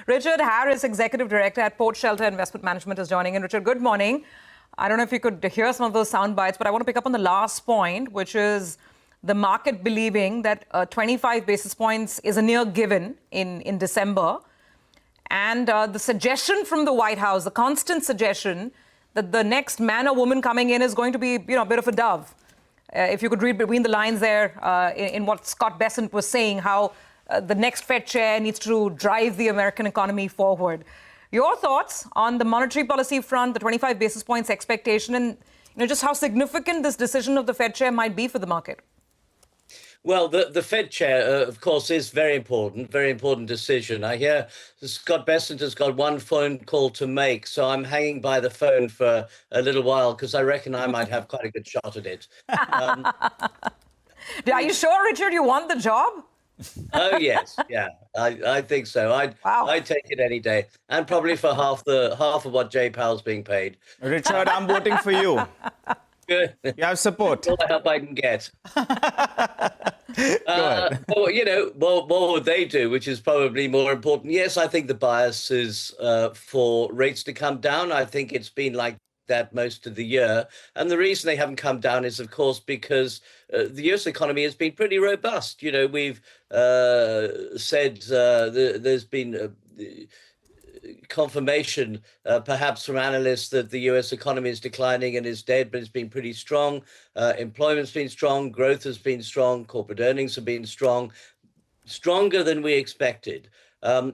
Richard Harris, Executive Director at Port Shelter Investment Management, is joining in. Richard, good morning. I don't know if you could hear some of those sound bites, but I want to pick up on the last point, which is the market believing that 25 basis points is a near given in December. And the suggestion from the White House, the constant suggestion that the next man or woman coming in is going to be, a bit of a dove. If you could read between the lines there in what Scott Bessent was saying, how the next Fed chair needs to drive the American economy forward. Your thoughts on the monetary policy front, the 25 basis points expectation, and just how significant this decision of the Fed chair might be for the market? Well, the Fed chair, of course, is very important decision. I hear Scott Bessent has got one phone call to make, so I'm hanging by the phone for a little while because I reckon I might have quite a good shot at it. Are you sure, Richard, you want the job? Oh, yes. Yeah, I think so. I'd take it any day. And probably for half of what Jay Powell's being paid. Richard, I'm voting for you. Good. You have support. All the help I can get. What would they do, which is probably more important? Yes, I think the bias is for rates to come down. I think it's been like that most of the year. And the reason they haven't come down is, of course, because the US economy has been pretty robust. We've said there's been confirmation, perhaps from analysts, that the US economy is declining and is dead, but it's been pretty strong. Employment's been strong, growth has been strong, corporate earnings have been strong, stronger than we expected.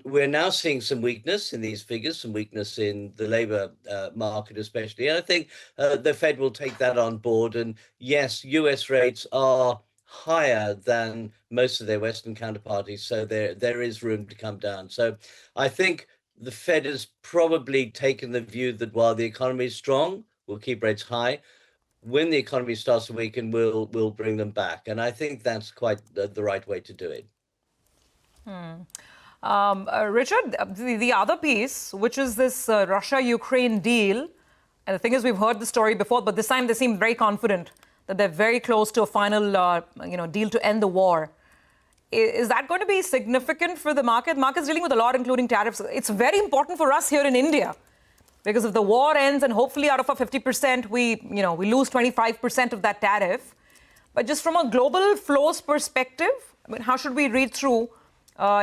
We're now seeing some weakness in these figures, some weakness in the labor market especially. And I think the Fed will take that on board. And yes, US rates are higher than most of their Western counterparties, so there is room to come down. So I think the Fed has probably taken the view that while the economy is strong, we'll keep rates high. When the economy starts to weaken, we'll bring them back. And I think that's quite the right way to do it. Richard, the other piece, which is this Russia-Ukraine deal, and the thing is, we've heard the story before, but this time they seem very confident that they're very close to a final, deal to end the war. Is that going to be significant for the market? Market's dealing with a lot, including tariffs. It's very important for us here in India, because if the war ends and hopefully out of our 50%, we lose 25% of that tariff. But just from a global flows perspective, how should we read through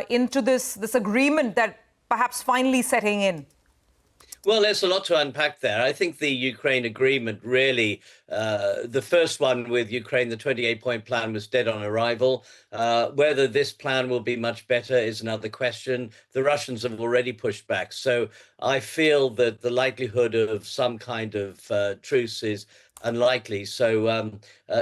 into this agreement that perhaps finally setting in? Well, there's a lot to unpack there. I think the Ukraine agreement really, the first one with Ukraine, the 28-point plan, was dead on arrival. Whether this plan will be much better is another question. The Russians have already pushed back. So I feel that the likelihood of some kind of truce is unlikely. So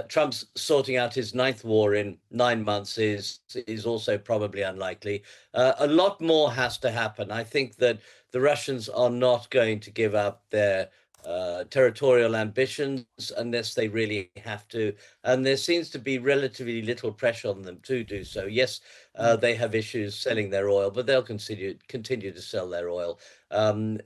Trump's sorting out his 9th war in 9 months is also probably unlikely. A lot more has to happen. I think that the Russians are not going to give up their territorial ambitions unless they really have to. And there seems to be relatively little pressure on them to do so. Yes, they have issues selling their oil, but they'll continue to sell their oil.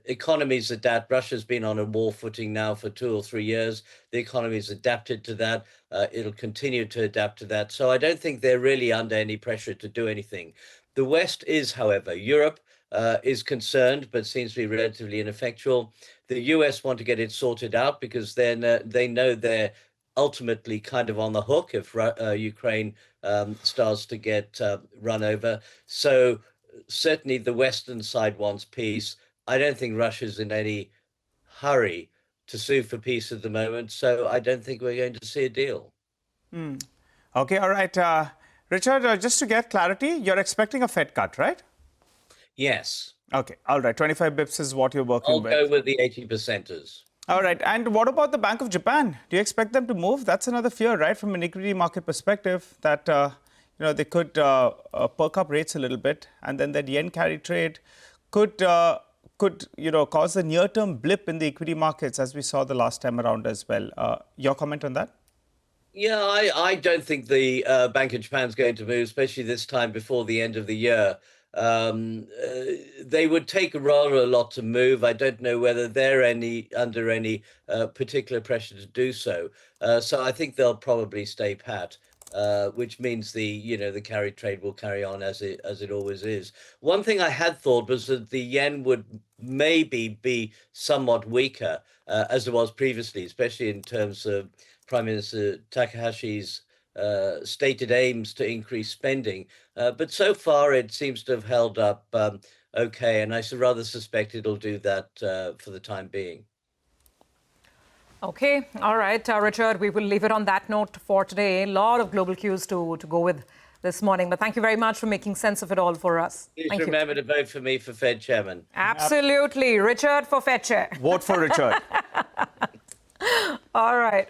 Economies adapt. Russia's been on a war footing now for 2 or 3 years. The economy's adapted to that. It'll continue to adapt to that. So I don't think they're really under any pressure to do anything. The West is, however. Europe is concerned, but seems to be relatively ineffectual. The US want to get it sorted out because then they know they're ultimately kind of on the hook if Ukraine starts to get run over. So certainly the Western side wants peace. I don't think Russia's in any hurry to sue for peace at the moment. So I don't think we're going to see a deal. Okay, all right. Richard, just to get clarity, you're expecting a Fed cut, right? Yes. Okay, all right. 25 bips is what you're working with. I'll go with the 80%ers. All right. And what about the Bank of Japan? Do you expect them to move? That's another fear, right, from an equity market perspective, that they could perk up rates a little bit, and then that yen carry trade could cause a near-term blip in the equity markets, as we saw the last time around as well. Your comment on that? Yeah, I don't think the Bank of Japan is going to move, especially this time before the end of the year. They would take rather a lot to move. I don't know whether they're under any particular pressure to do so. So I think they'll probably stay pat. which means the carry trade will carry on as it always is. One thing I had thought was that the yen would maybe be somewhat weaker as it was previously, especially in terms of Prime Minister Takahashi's stated aims to increase spending. But so far, it seems to have held up okay, and I rather suspect it'll do that for the time being. Okay, all right, Richard, we will leave it on that note for today. A lot of global cues to go with this morning, but thank you very much for making sense of it all for us. Please remember to vote for me for Fed chairman. Absolutely. Richard for Fed chair. Vote for Richard. All right.